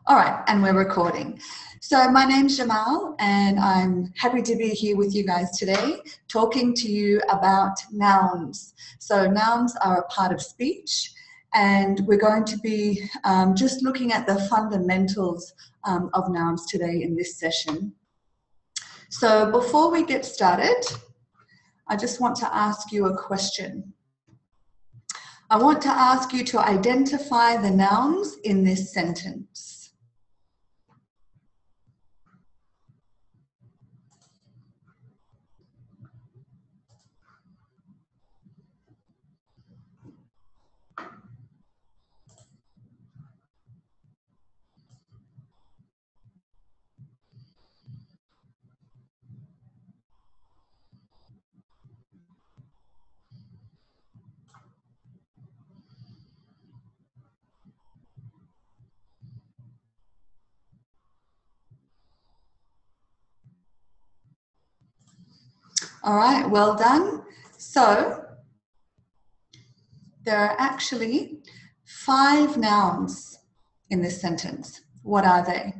All right, and we're recording. So my name's Jamal, and I'm happy to be here with you guys today, talking to you about nouns. So nouns are a part of speech, and we're going to be just looking at the fundamentals of nouns today in this session. So before we get started, I just want to ask you a question. I want to ask you to identify the nouns in this sentence. All right, well done. So there are actually 5 nouns in this sentence. What are they?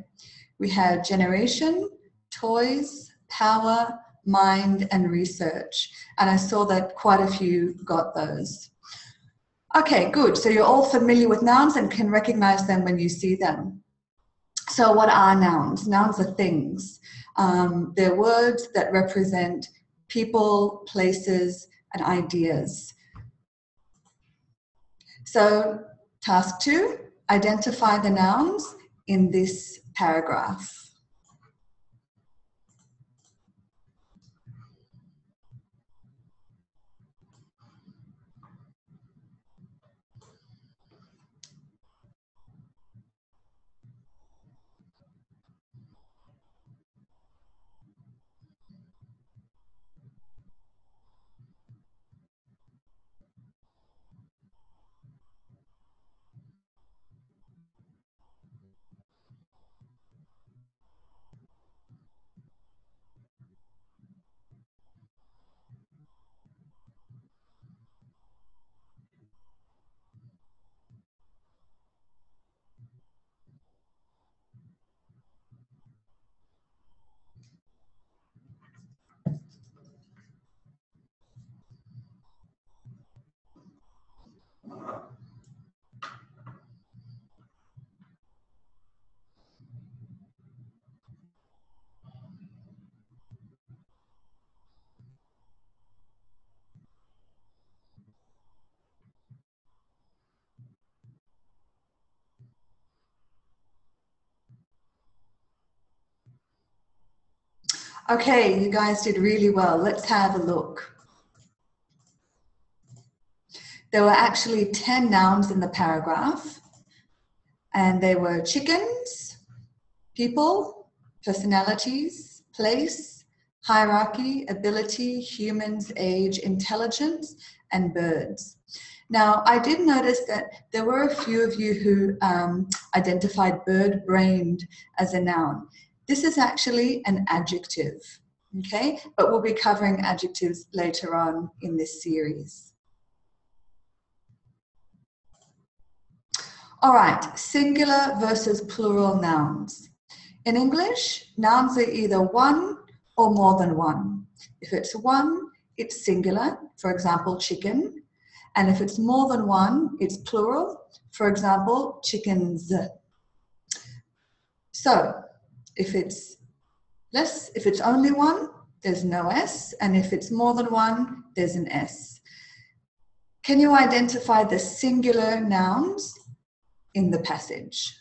We have generation, toys, power, mind, and research. And I saw that quite a few got those. Okay, good. So you're all familiar with nouns and can recognize them when you see them. So what are nouns? Nouns are things. They're words that represent people, places, and ideas. So task 2, identify the nouns in this paragraph. Okay, you guys did really well. Let's have a look. There were actually 10 nouns in the paragraph, and they were chickens, people, personalities, place, hierarchy, ability, humans, age, intelligence, and birds. Now, I did notice that there were a few of you who identified bird-brained as a noun. This is actually an adjective, okay? But we'll be covering adjectives later on in this series. All right, singular versus plural nouns. In English, nouns are either one or more than one. If it's one, it's singular, for example, chicken. And if it's more than one, it's plural, for example, chickens. So if it's only one, there's no S, and if it's more than one, there's an S. Can you identify the singular nouns in the passage?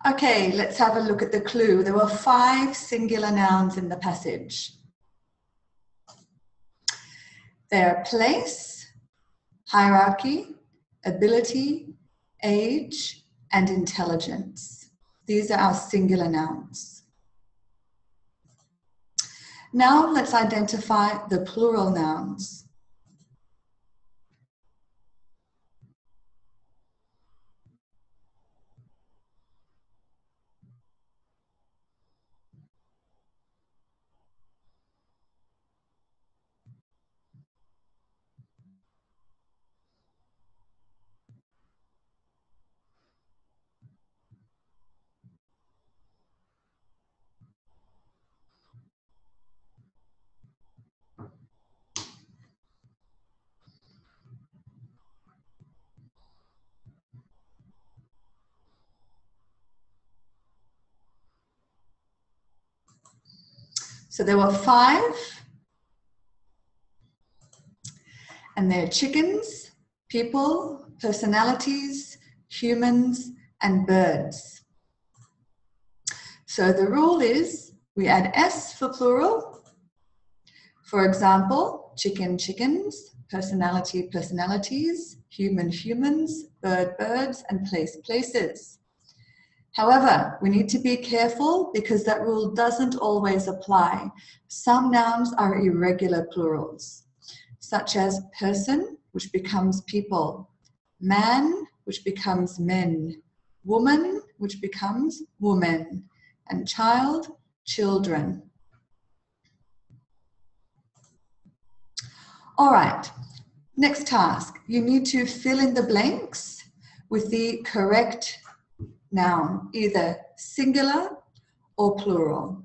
Okay, let's have a look at the clue. There were 5 singular nouns in the passage. They're place, hierarchy, ability, age, and intelligence. These are our singular nouns. Now let's identify the plural nouns. So there were 5, and they're chickens, people, personalities, humans, and birds. So the rule is we add S for plural. For example, chicken, chickens, personality, personalities, human, humans, bird, birds, and place, places. However, we need to be careful because that rule doesn't always apply. Some nouns are irregular plurals, such as person, which becomes people, man, which becomes men, woman, which becomes woman, and child, children. All right, next task. You need to fill in the blanks with the correct noun, either singular or plural.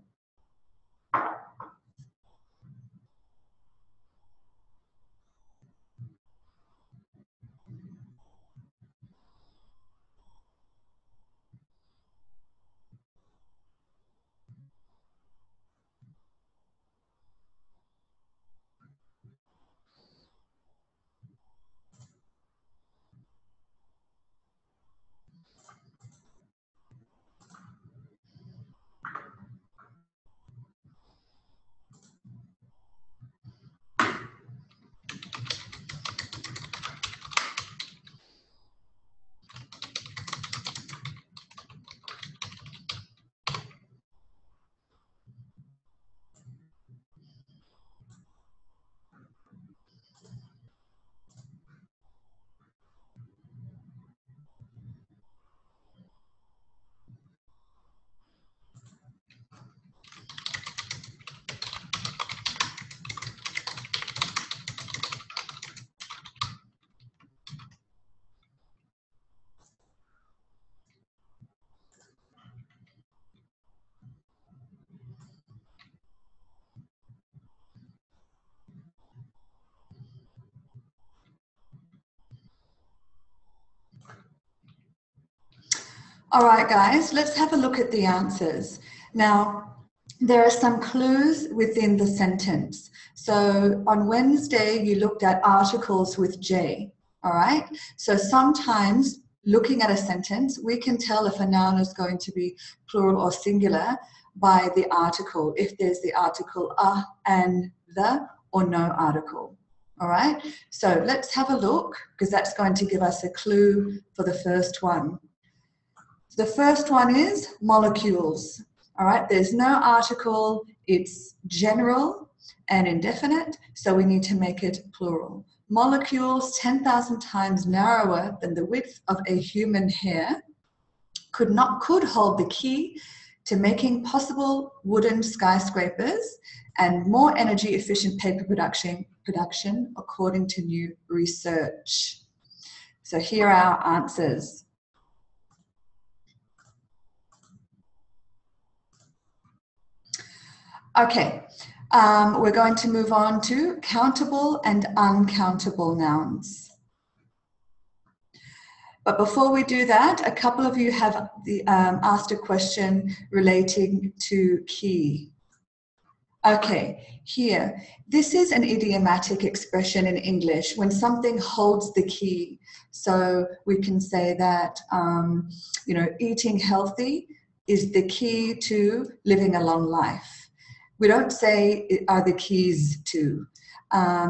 All right, guys, let's have a look at the answers. Now, there are some clues within the sentence. So on Wednesday, you looked at articles with J, all right? So sometimes looking at a sentence, we can tell if a noun is going to be plural or singular by the article, if there's the article a and the or no article. All right, so let's have a look because that's going to give us a clue for the first one. The first one is molecules. All right, there's no article, it's general and indefinite, so we need to make it plural. Molecules 10,000 times narrower than the width of a human hair could hold the key to making possible wooden skyscrapers and more energy efficient paper production according to new research. So here are our answers. Okay, we're going to move on to countable and uncountable nouns. But before we do that, a couple of you have asked a question relating to key. Okay, here, this is an idiomatic expression in English when something holds the key. So we can say that, eating healthy is the key to living a long life. We don't say are the keys to.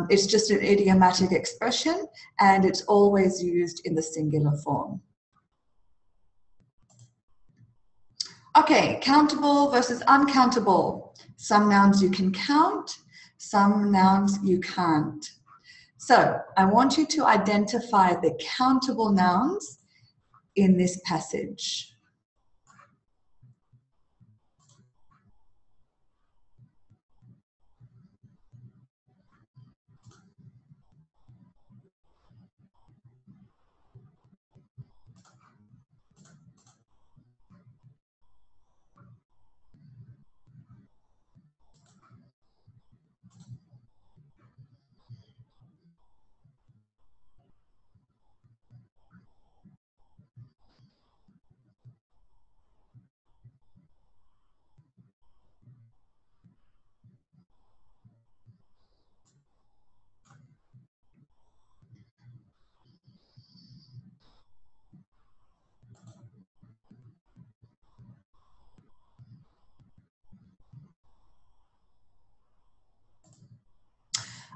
It's just an idiomatic expression, and it's always used in the singular form. Okay, countable versus uncountable. Some nouns you can count, some nouns you can't. So I want you to identify the countable nouns in this passage.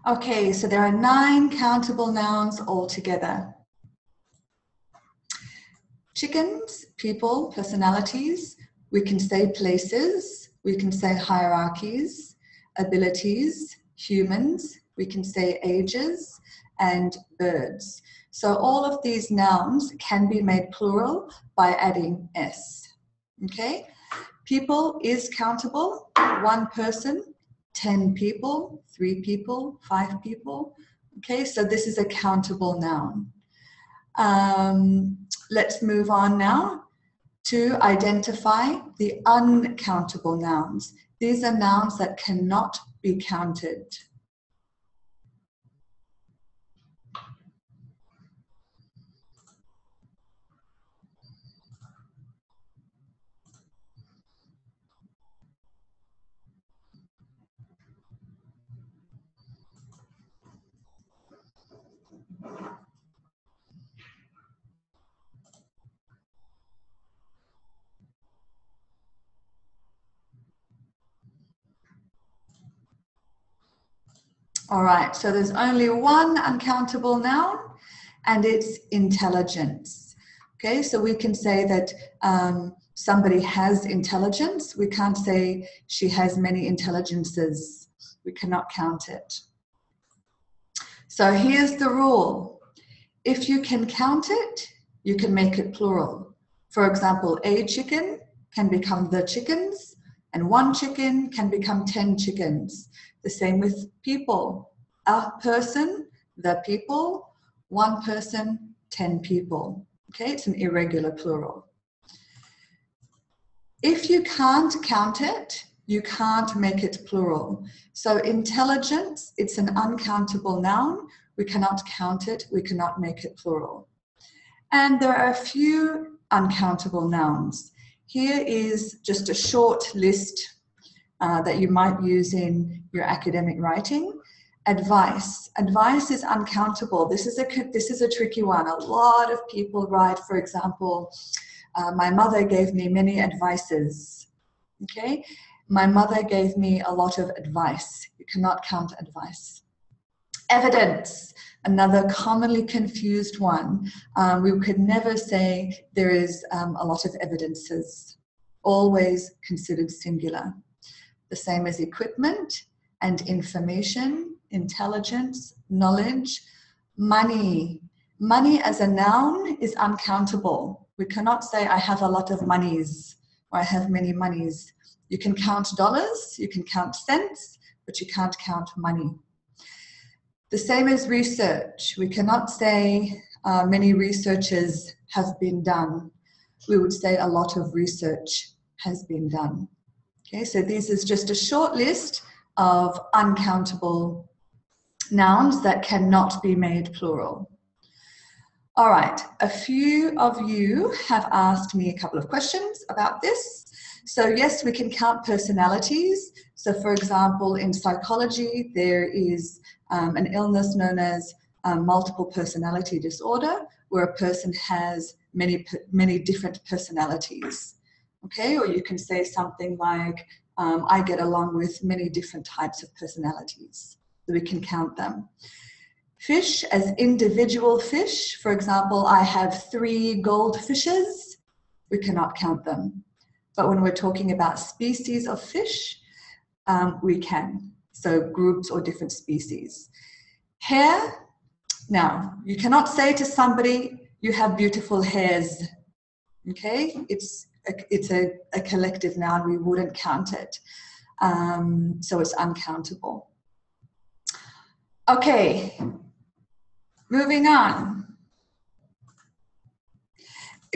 Okay, so there are 9 countable nouns altogether. Chickens, people, personalities. We can say places. We can say hierarchies, abilities, humans. We can say ages and birds. So all of these nouns can be made plural by adding s. Okay? People is countable, 1 person, 10 people, 3 people, 5 people. Okay, so this is a countable noun. Let's move on now to identify the uncountable nouns. These are nouns that cannot be counted. All right, so there's only one uncountable noun, and it's intelligence. Okay, so we can say that somebody has intelligence. We can't say she has many intelligences. We cannot count it. So here's the rule. If you can count it, you can make it plural. For example, a chicken can become the chickens, and 1 chicken can become 10 chickens. The same with people. A person, the people, 1 person, 10 people. Okay, it's an irregular plural. If you can't count it, you can't make it plural. So intelligence, it's an uncountable noun. We cannot count it, we cannot make it plural. And there are a few uncountable nouns. Here is just a short list that you might use in your academic writing. Advice. Advice is uncountable. This is a tricky one. A lot of people write, for example, my mother gave me many advices. Okay? My mother gave me a lot of advice. You cannot count advice. Evidence. Another commonly confused one. We could never say there is a lot of evidences. Always considered singular. The same as equipment and information, intelligence, knowledge. Money. Money as a noun is uncountable. We cannot say I have a lot of monies or I have many monies. You can count dollars, you can count cents, but you can't count money. The same as research. We cannot say many researches have been done. We would say a lot of research has been done. Okay, so this is just a short list of uncountable nouns that cannot be made plural. All right, a few of you have asked me a couple of questions about this. So yes, we can count personalities. So for example, in psychology, there is an illness known as multiple personality disorder, where a person has many different personalities. okay? Or you can say something like, I get along with many different types of personalities, so we can count them. Fish as individual fish, for example, I have 3 goldfishes, we cannot count them. But when we're talking about species of fish, we can. So groups or different species. Hair, now, you cannot say to somebody, you have beautiful hairs, okay? It's a collective noun, we wouldn't count it. So it's uncountable. Okay, moving on.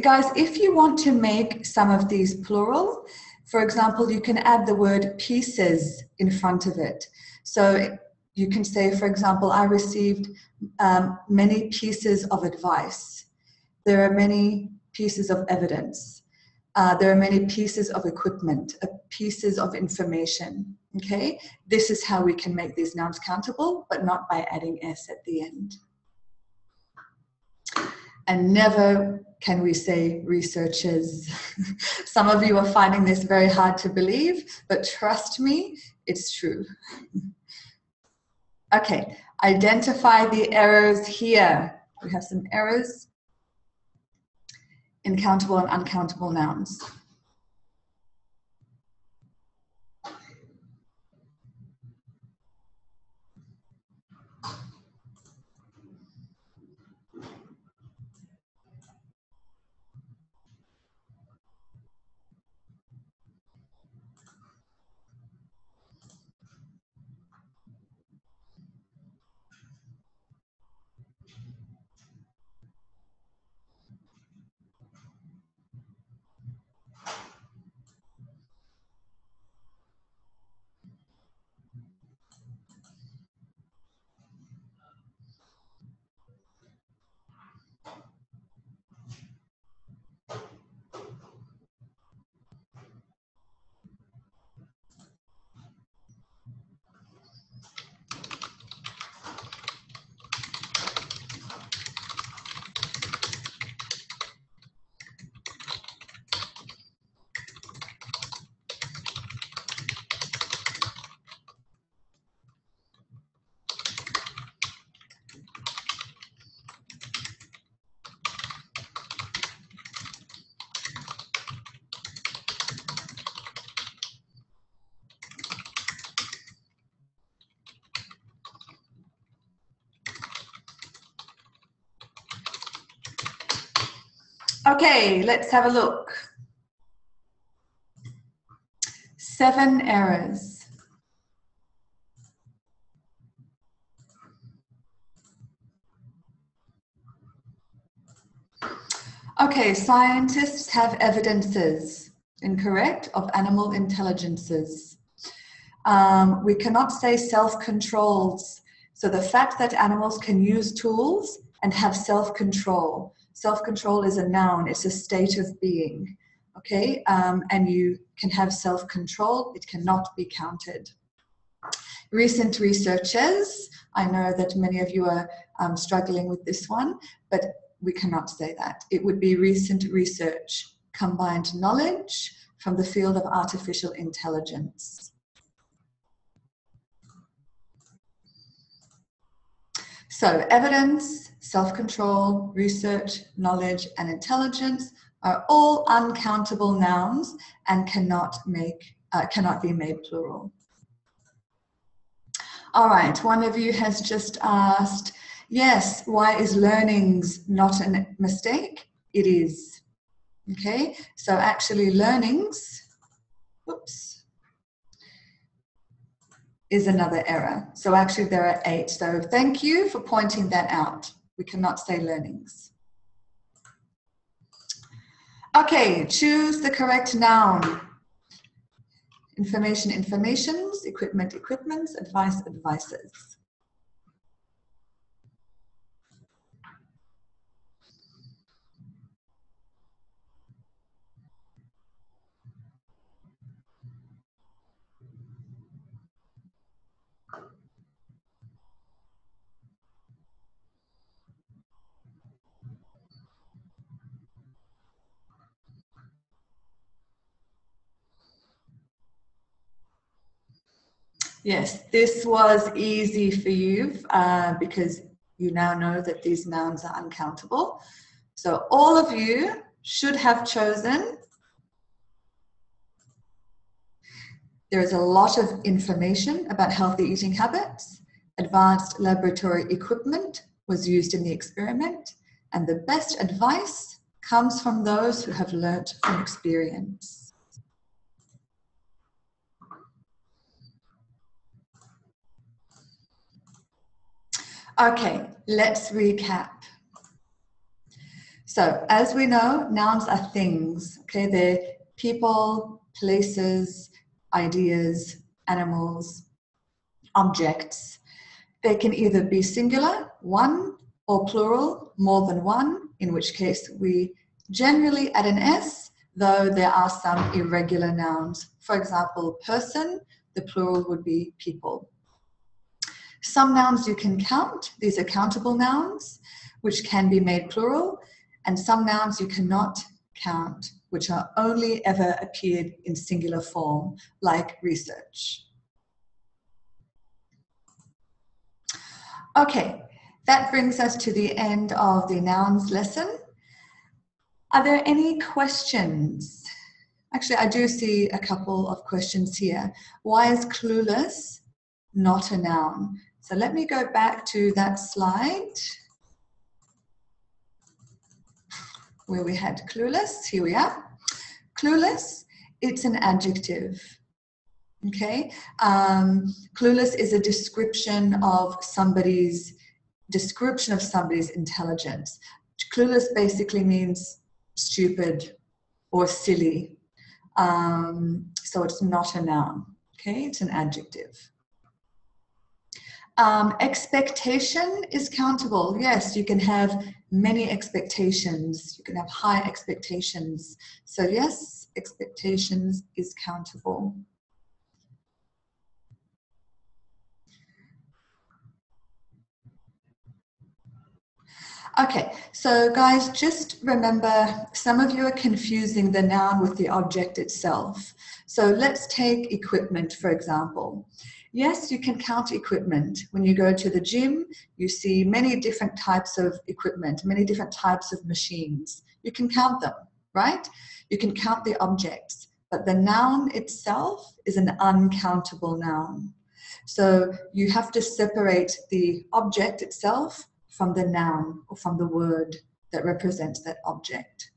Guys, if you want to make some of these plural, for example, you can add the word pieces in front of it. So you can say, for example, I received many pieces of advice. There are many pieces of evidence. There are many pieces of equipment, pieces of information, okay? This is how we can make these nouns countable, but not by adding S at the end. And never can we say researchers. Some of you are finding this very hard to believe, but trust me, it's true. Okay, identify the errors here. We have some errors in countable and uncountable nouns. Okay, let's have a look. 7 errors. Okay, scientists have evidences, incorrect, of animal intelligences. We cannot say self-controls. So the fact that animals can use tools and have self-control. Self-control is a noun, it's a state of being, okay? And you can have self-control, it cannot be counted. Recent researches, I know that many of you are struggling with this one, but we cannot say that. It would be recent research, combined knowledge from the field of artificial intelligence. So evidence, self-control, research, knowledge, and intelligence are all uncountable nouns and cannot be made plural. All right, one of you has just asked, yes, why is learnings not a mistake? It is. Okay, so actually learnings, whoops, is another error. So actually there are 8. So thank you for pointing that out. We cannot say learnings. Okay, choose the correct noun. Information, informations, equipment, equipments, advice, advices. Yes, this was easy for you because you now know that these nouns are uncountable. So all of you should have chosen. There is a lot of information about healthy eating habits. Advanced laboratory equipment was used in the experiment, and the best advice comes from those who have learnt from experience. Okay, let's recap. So, as we know, nouns are things, okay? They're people, places, ideas, animals, objects. They can either be singular, one, or plural, more than one, in which case we generally add an S, though there are some irregular nouns. For example, person, the plural would be people. Some nouns you can count. These are countable nouns, which can be made plural, and some nouns you cannot count, which are only ever appeared in singular form, like research. Okay, that brings us to the end of the nouns lesson. Are there any questions? Actually, I do see a couple of questions here. Why is clueless not a noun? So let me go back to that slide where we had clueless. Here we are. Clueless, it's an adjective. Okay, clueless is a description of somebody's intelligence. Clueless basically means stupid or silly. So it's not a noun. Okay, it's an adjective. Expectation is countable. Yes, you can have many expectations. You can have high expectations. So yes, expectations is countable. Okay, so guys, just remember, some of you are confusing the noun with the object itself. So let's take equipment, for example. Yes, you can count equipment. When you go to the gym, you see many different types of equipment, many different types of machines. You can count them, right? You can count the objects, but the noun itself is an uncountable noun. So you have to separate the object itself from the noun or from the word that represents that object.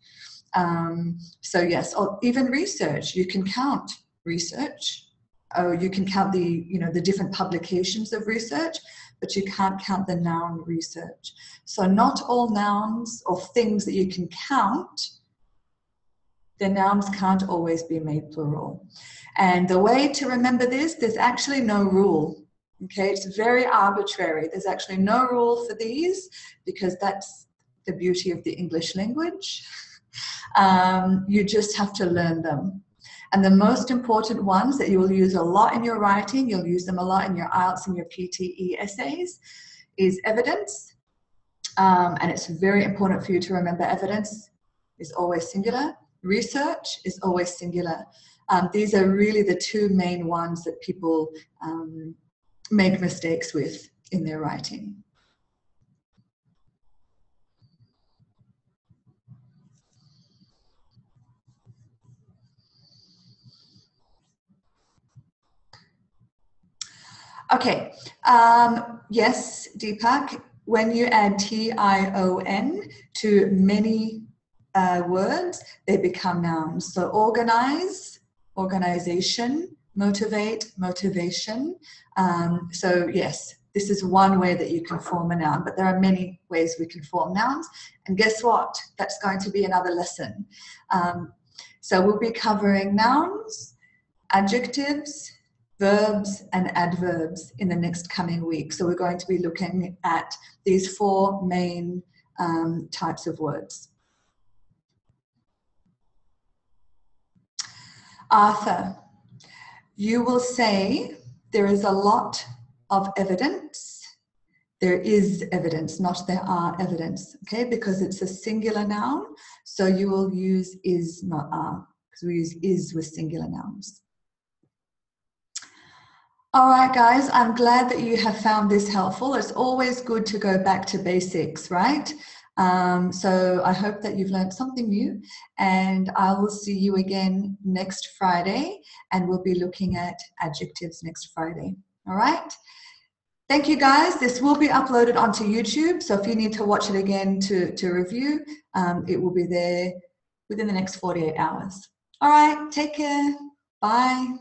So yes, or even research, you can count research. Oh, you can count the different publications of research, but you can't count the noun research. So not all nouns or things that you can count, the nouns can't always be made plural. And the way to remember this, there's actually no rule. Okay, it's very arbitrary. There's actually no rule for these because that's the beauty of the English language. You just have to learn them. And the most important ones that you will use a lot in your writing, you'll use them a lot in your IELTS and your PTE essays, is evidence. And it's very important for you to remember evidence is always singular. Research is always singular. These are really the two main ones that people make mistakes with in their writing. Okay, yes, Deepak, when you add T-I-O-N to many words, they become nouns. So organize, organization, motivate, motivation. So yes, this is one way that you can form a noun, but there are many ways we can form nouns. And guess what? That's going to be another lesson. So we'll be covering nouns, adjectives, verbs and adverbs in the next coming week. So we're going to be looking at these four main types of words. Arthur, you will say there is a lot of evidence. There is evidence, not there are evidence, okay? Because it's a singular noun, so you will use is, not are, because we use is with singular nouns. All right, guys, I'm glad that you have found this helpful. It's always good to go back to basics, right? So I hope that you've learned something new, and I will see you again next Friday, and we'll be looking at adjectives next Friday. All right? Thank you, guys. This will be uploaded onto YouTube, so if you need to watch it again to review, it will be there within the next 48 hours. All right, take care. Bye.